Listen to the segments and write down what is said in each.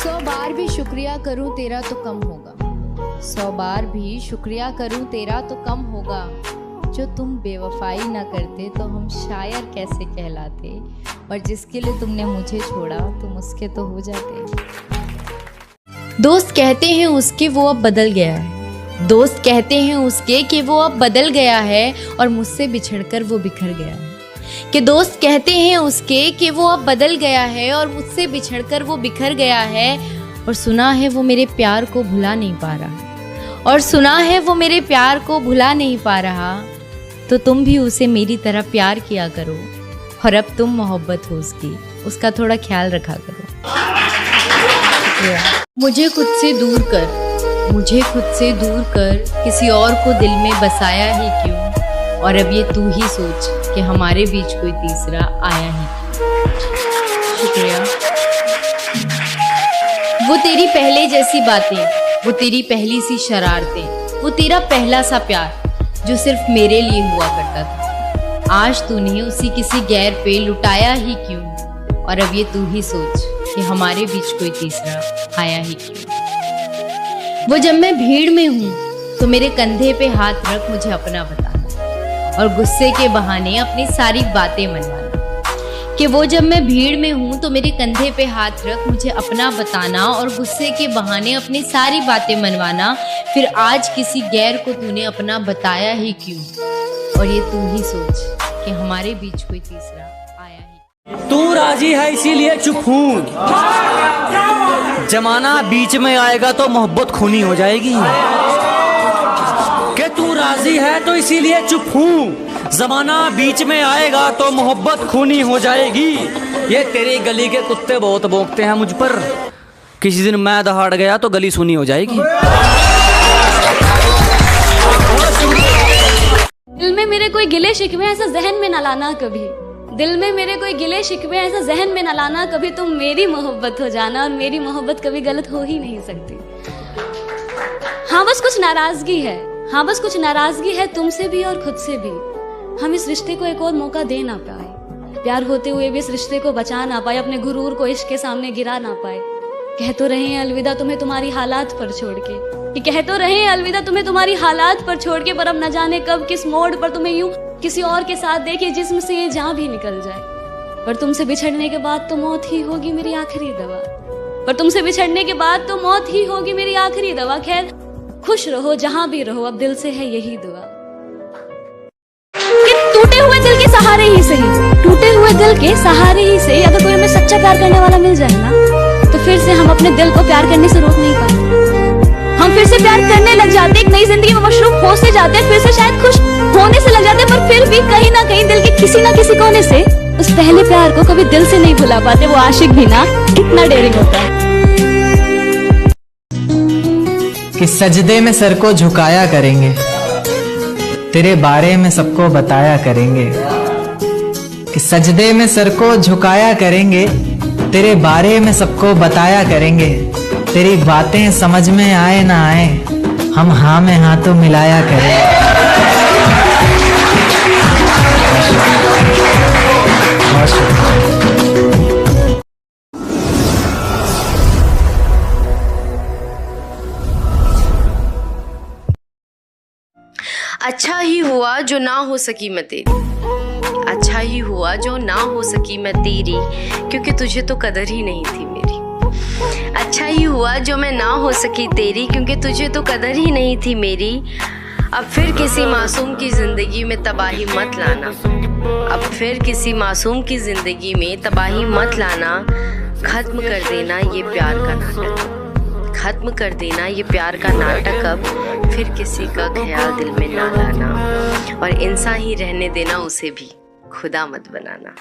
100 बार भी शुक्रिया करूं तेरा तो कम होगा, 100 बार भी शुक्रिया करूं तेरा तो कम होगा। जो तुम बेवफाई ना करते तो हम शायर कैसे कहलाते, और जिसके लिए तुमने मुझे छोड़ा तुम उसके तो हो जाते। दोस्त कहते हैं उसके वो अब बदल गया है, दोस्त कहते हैं उसके कि वो अब बदल गया है और मुझसे बिछड़कर वो बिखर गया है। कि दोस्त कहते हैं उसके कि वो अब बदल गया है और मुझसे बिछड़कर वो बिखर गया है। और सुना है वो मेरे प्यार को भुला नहीं पा रहा, और सुना है वो मेरे प्यार को भुला नहीं पा रहा। तो तुम भी उसे मेरी तरह प्यार किया करो, और अब तुम मोहब्बत हो उसकी, उसका थोड़ा ख्याल रखा करो। मुझे खुद से दूर कर, मुझे खुद से दूर कर, किसी और को दिल में बसाया ही क्यों। और अब ये तू ही सोच कि हमारे बीच कोई तीसरा आया ही क्यों। शुक्रिया। वो तेरी पहले जैसी बातें, वो तेरी पहली सी शरारतें, वो तेरा पहला सा प्यार जो सिर्फ मेरे लिए हुआ करता था, आज तूने उसी किसी गैर पे लुटाया ही क्यों। और अब ये तू ही सोच कि हमारे बीच कोई तीसरा आया ही क्यों। वो जब मैं भीड़ में हूँ तो मेरे कंधे पे हाथ रख मुझे अपना बताना, और गुस्से के बहाने अपनी सारी बातें मनवाना। कि वो जब मैं भीड़ में हूँ तो मेरे कंधे पे हाथ रख मुझे अपना बताना, और गुस्से के बहाने अपनी सारी बातें मनवाना। फिर आज किसी गैर को तूने अपना बताया ही क्यों। और ये तू ही सोच कि हमारे बीच कोई तीसरा आया ही। तू राजी है इसीलिए चुप हूँ, जमाना बीच में आएगा तो मोहब्बत खूनी हो जाएगी। कि तू राजी है तो इसीलिए चुप हूँ, जमाना बीच में आएगा तो मोहब्बत खूनी हो जाएगी। ये तेरी गली के कुत्ते बहुत भौंकते हैं मुझ पर, किसी दिन मैं दहाड़ गया तो गली सुनी हो जाएगी। दिल में मेरे कोई गिले शिकवे ऐसा जहन में न लाना कभी, दिल में मेरे कोई गिले शिकवे ऐसा जहन में न लाना कभी। तुम मेरी मोहब्बत हो जाना, और मेरी मोहब्बत कभी गलत हो ही नहीं सकती। हाँ बस कुछ नाराजगी है, हाँ बस कुछ नाराजगी है तुमसे भी और खुद से भी। हम इस रिश्ते को एक और मौका दे ना पाए, प्यार होते हुए भी इस रिश्ते को बचा ना पाए, अपने गुरूर को इश्क के सामने गिरा ना पाए। कह तो रहे हैं अलविदा तुम्हें तुम्हारी हालात पर छोड़ के, कि कह तो रहे हैं अलविदा तुम्हें तुम्हारी हालात पर छोड़ के, पर अब न जाने कब किस मोड़ पर तुम्हें यूं किसी और के साथ देखे जिस्म से ये जान भी निकल जाए। पर तुमसे बिछड़ने के बाद तो मौत ही होगी मेरी आखिरी दवा, पर तुमसे बिछड़ने के बाद तो मौत ही होगी मेरी आखिरी दवा। खैर खुश रहो जहां भी रहो, अब दिल से है यही दुआ कि टूटे हुए दिल के सहारे ही सही, टूटे हुए दिल के सहारे ही सही, अगर कोई हमें सच्चा प्यार करने वाला मिल जाए ना, तो फिर से हम अपने दिल को प्यार करने से रोक नहीं पाते। हम फिर से प्यार करने लग जाते, एक नई जिंदगी में मशरूफ हो से जाते हैं, फिर से शायद खुश होने से लग जाते, पर फिर भी कहीं ना कहीं दिल के किसी ना किसी कोने से उस पहले प्यार को कभी दिल से नहीं भुला पाते। वो आशिक भी ना कितना डेयरिंग होता है कि सजदे में सर को झुकाया करेंगे, तेरे बारे में सबको बताया करेंगे। कि सजदे में सर को झुकाया करेंगे, तेरे बारे में सबको बताया करेंगे। तेरी बातें समझ में आए ना आए, हम हाँ में हाँ तो मिलाया करेंगे। अच्छा ही हुआ जो ना हो सकी मैं तेरी, अच्छा ही हुआ जो ना हो सकी मैं तेरी, क्योंकि तुझे तो कदर ही नहीं थी मेरी। अच्छा ही हुआ जो मैं ना हो सकी तेरी, क्योंकि तुझे तो कदर ही नहीं थी मेरी। अब फिर किसी मासूम की जिंदगी में तबाही मत लाना, अब फिर किसी मासूम की जिंदगी में तबाही मत लाना। खत्म कर देना ये प्यार का नाटक, खत्म कर देना ये प्यार का नाटक। अब फिर किसी का ख्याल दिल में ना लाना, और इंसान ही रहने देना, उसे भी खुदा मत बनाना।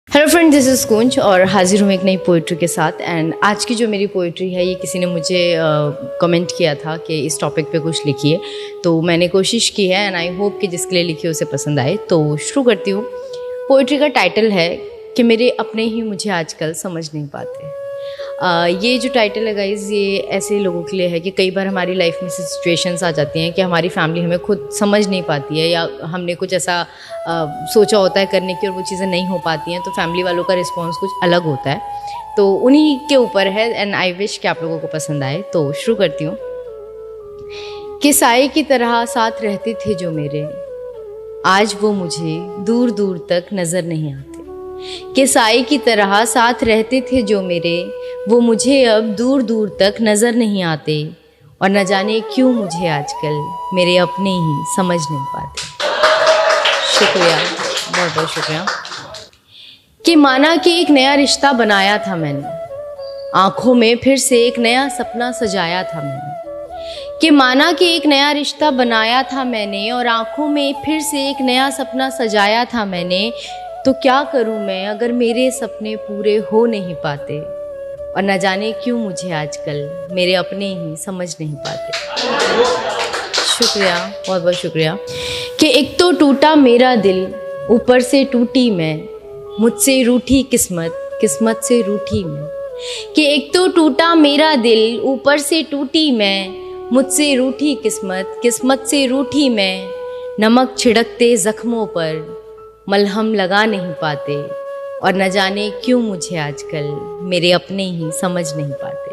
हेलो फ्रेंड, दिस इज़ कुंज और हाजिर हूँ एक नई पोइट्री के साथ। एंड आज की जो मेरी पोइट्री है ये किसी ने मुझे कमेंट किया था कि इस टॉपिक पे कुछ लिखिए, तो मैंने कोशिश की है एंड आई होप कि जिसके लिए लिखी उसे पसंद आए। तो शुरू करती हूँ। पोइट्री का टाइटल है कि मेरे अपने ही मुझे आजकल समझ नहीं पाते। ये जो टाइटल है गाइज, ये ऐसे लोगों के लिए है कि कई बार हमारी लाइफ में सिचुएशंस आ जाती हैं कि हमारी फैमिली हमें खुद समझ नहीं पाती है, या हमने कुछ ऐसा सोचा होता है करने की और वो चीज़ें नहीं हो पाती हैं, तो फैमिली वालों का रिस्पॉन्स कुछ अलग होता है। तो उन्हीं के ऊपर है एंड आई विश कि आप लोगों को पसंद आए। तो शुरू करती हूँ। कि साए की तरह साथ रहते थे जो मेरे, आज वो मुझे दूर दूर तक नज़र नहीं आते। कि साए की तरह साथ रहते थे जो मेरे, वो मुझे अब दूर दूर तक नज़र नहीं आते। और न जाने क्यों मुझे आजकल मेरे अपने ही समझ नहीं पाते। शुक्रिया, बहुत बहुत शुक्रिया। कि माना कि एक नया रिश्ता बनाया था मैंने, आँखों में फिर से एक नया सपना सजाया था मैंने। कि माना कि एक नया रिश्ता बनाया था मैंने और आँखों में फिर से एक नया सपना सजाया था मैंने। तो क्या करूं मैं अगर मेरे सपने पूरे हो नहीं पाते। और न जाने क्यों मुझे आजकल मेरे अपने ही समझ नहीं पाते। शुक्रिया, बहुत बहुत शुक्रिया। कि एक तो टूटा मेरा दिल, ऊपर से टूटी मैं, मुझसे रूठी किस्मत, किस्मत से रूठी मैं। कि एक तो टूटा मेरा दिल, ऊपर से टूटी मैं, मुझसे रूठी किस्मत, किस्मत से रूठी मैं। नमक छिड़कते जख्मों पर मलहम लगा नहीं पाते। और न जाने क्यों मुझे आजकल मेरे अपने ही समझ नहीं पाते।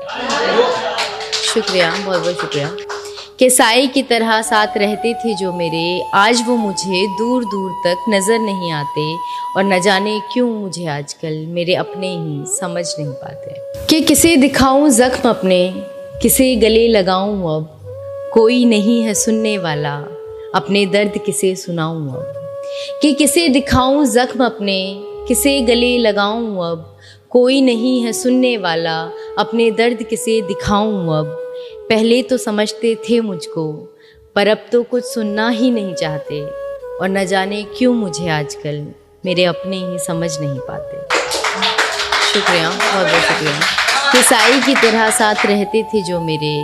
शुक्रिया, बहुत बहुत शुक्रिया। कि साए की तरह साथ रहते थे जो मेरे, आज वो मुझे दूर दूर तक नज़र नहीं आते। और न जाने क्यों मुझे आजकल मेरे अपने ही समझ नहीं पाते। कि किसे दिखाऊं ज़ख्म अपने, किसे गले लगाऊं अब, कोई नहीं है सुनने वाला, अपने दर्द किसे सुनाऊं अब। कि किसे दिखाऊं ज़ख्म अपने, किसे गले लगाऊं अब, कोई नहीं है सुनने वाला, अपने दर्द किसे दिखाऊं अब। पहले तो समझते थे मुझको, पर अब तो कुछ सुनना ही नहीं चाहते। और न जाने क्यों मुझे आजकल मेरे अपने ही समझ नहीं पाते। शुक्रिया, बहुत बहुत शुक्रिया। कि साए की तरह साथ रहते थे जो मेरे,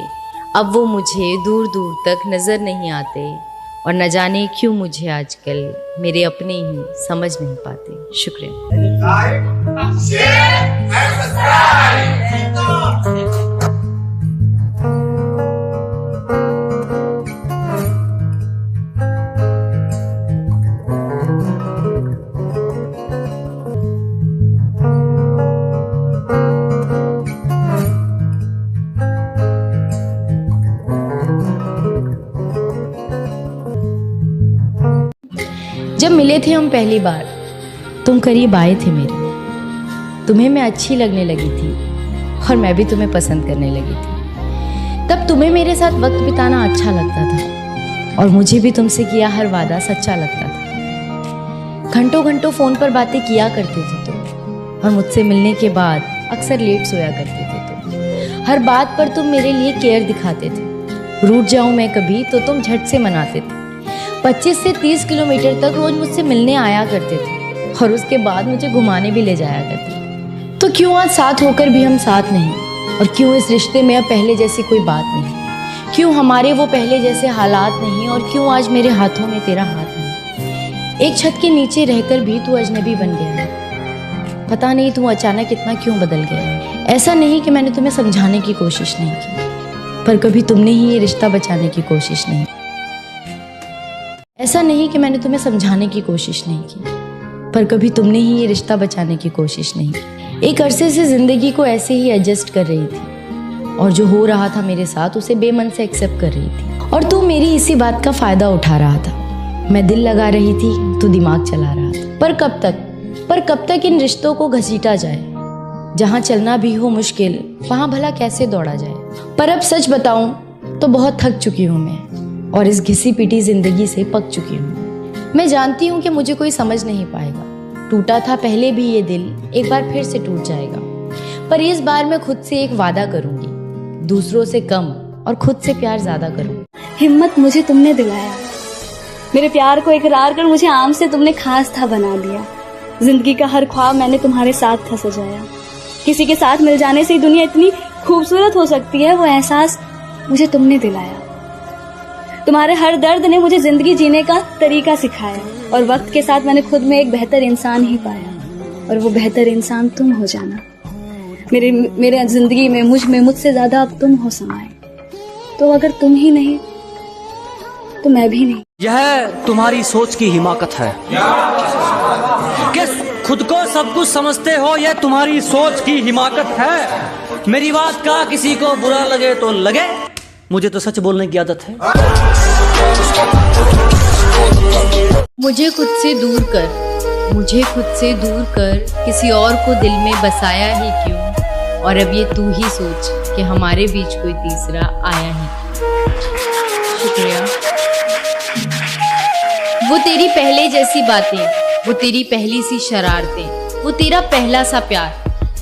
अब वो मुझे दूर दूर तक नज़र नहीं आते। और न जाने क्यों मुझे आजकल मेरे अपने ही समझ नहीं पाते। शुक्रिया। जब मिले थे हम पहली बार, तुम करीब आए थे मेरे। तुम्हें मैं अच्छी लगने लगी थी और मैं भी तुम्हें पसंद करने लगी थी। तब तुम्हें मेरे साथ वक्त बिताना अच्छा लगता था और मुझे भी तुमसे किया हर वादा सच्चा लगता था। घंटों घंटों फ़ोन पर बातें किया करते थे तुम, और मुझसे मिलने के बाद अक्सर लेट सोया करते थे तुम। हर बात पर तुम मेरे लिए केयर दिखाते थे। रूठ जाऊँ मैं कभी तो तुम झट से मनाते थे। 25 से 30 किलोमीटर तक रोज मुझसे मिलने आया करते थे और उसके बाद मुझे घुमाने भी ले जाया करते। तो क्यों आज साथ होकर भी हम साथ नहीं, और क्यों इस रिश्ते में अब पहले जैसी कोई बात नहीं। क्यों हमारे वो पहले जैसे हालात नहीं, और क्यों आज मेरे हाथों में तेरा हाथ नहीं। एक छत के नीचे रहकर भी तू अजनबी बन गया है। पता नहीं तू अचानक इतना क्यों बदल गया है। ऐसा नहीं कि मैंने तुम्हें समझाने की कोशिश नहीं की, पर कभी तुमने ही ये रिश्ता बचाने की कोशिश नहीं। ऐसा नहीं कि मैंने तुम्हें समझाने की कोशिश नहीं की, पर कभी तुमने ही ये रिश्ता बचाने की कोशिश नहीं की। एक अरसे से ज़िंदगी को ऐसे ही एडजस्ट कर रही थी, और जो हो रहा था मेरे साथ उसे बेमन से एक्सेप्ट कर रही थी। और तू मेरी इसी बात का फ़ायदा उठा रहा था। मैं दिल लगा रही थी, तू दिमाग चला रहा था। पर कब तक इन रिश्तों को घसीटा जाए। जहाँ चलना भी हो मुश्किल, वहाँ भला कैसे दौड़ा जाए। पर अब सच बताऊँ तो बहुत थक चुकी हूँ मैं, और इस घिसी पिटी जिंदगी से पक चुकी हूँ। मैं जानती हूँ कि मुझे कोई समझ नहीं पाएगा। टूटा था पहले भी ये दिल, एक बार फिर से टूट जाएगा। पर इस बार मैं खुद से एक वादा करूंगी, दूसरों से कम और खुद से प्यार ज्यादा करूंगी। हिम्मत मुझे तुमने दिलाया, मेरे प्यार को इकरार कर मुझे आम से तुमने खास था बना दिया। जिंदगी का हर ख्वाब मैंने तुम्हारे साथ था सजाया। किसी के साथ मिल जाने से ही दुनिया इतनी खूबसूरत हो सकती है, वो एहसास मुझे तुमने दिलाया। तुम्हारे हर दर्द ने मुझे जिंदगी जीने का तरीका सिखाया, और वक्त के साथ मैंने खुद में एक बेहतर इंसान ही पाया, और वो बेहतर इंसान तुम हो जाना। मेरे जिंदगी में मुझसे ज्यादा अब तुम हो समाये। तो अगर तुम ही नहीं तो मैं भी नहीं। यह तुम्हारी सोच की हिमाकत है कि खुद को सब कुछ समझते हो, यह तुम्हारी सोच की हिमाकत है। मेरी बात का किसी को बुरा लगे तो लगे, मुझे तो सच बोलने की आदत है। मुझे खुद से दूर कर किसी और को दिल में बसाया ही क्यों, और अब ये तू ही सोच कि हमारे बीच कोई तीसरा आया ही क्यों। शुक्रिया। वो तेरी पहले जैसी बातें, वो तेरी पहली सी शरारतें, वो तेरा पहला सा प्यार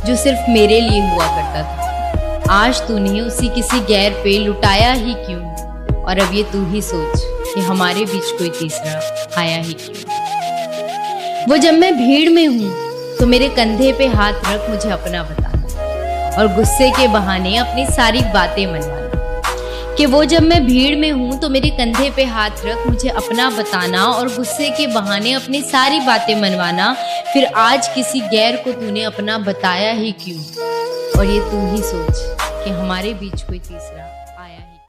जो सिर्फ मेरे लिए हुआ करता था, आज तूने उसी किसी गैर पे लुटाया ही क्यों, और अब ये तू ही सोच कि हमारे बीच कोई तीसरा आया ही क्यों। वो जब मैं भीड़ में हूँ तो मेरे कंधे पे हाथ रख मुझे अपना बताना, और गुस्से के बहाने अपनी सारी बातें मनवाना। कि वो जब मैं भीड़ में हूँ तो मेरे कंधे पे हाथ रख मुझे अपना बताना, और गुस्से के बहाने अपनी सारी बातें मनवाना। फिर आज किसी गैर को तूने अपना बताया ही क्यों, और ये तू ही सोच कि हमारे बीच कोई तीसरा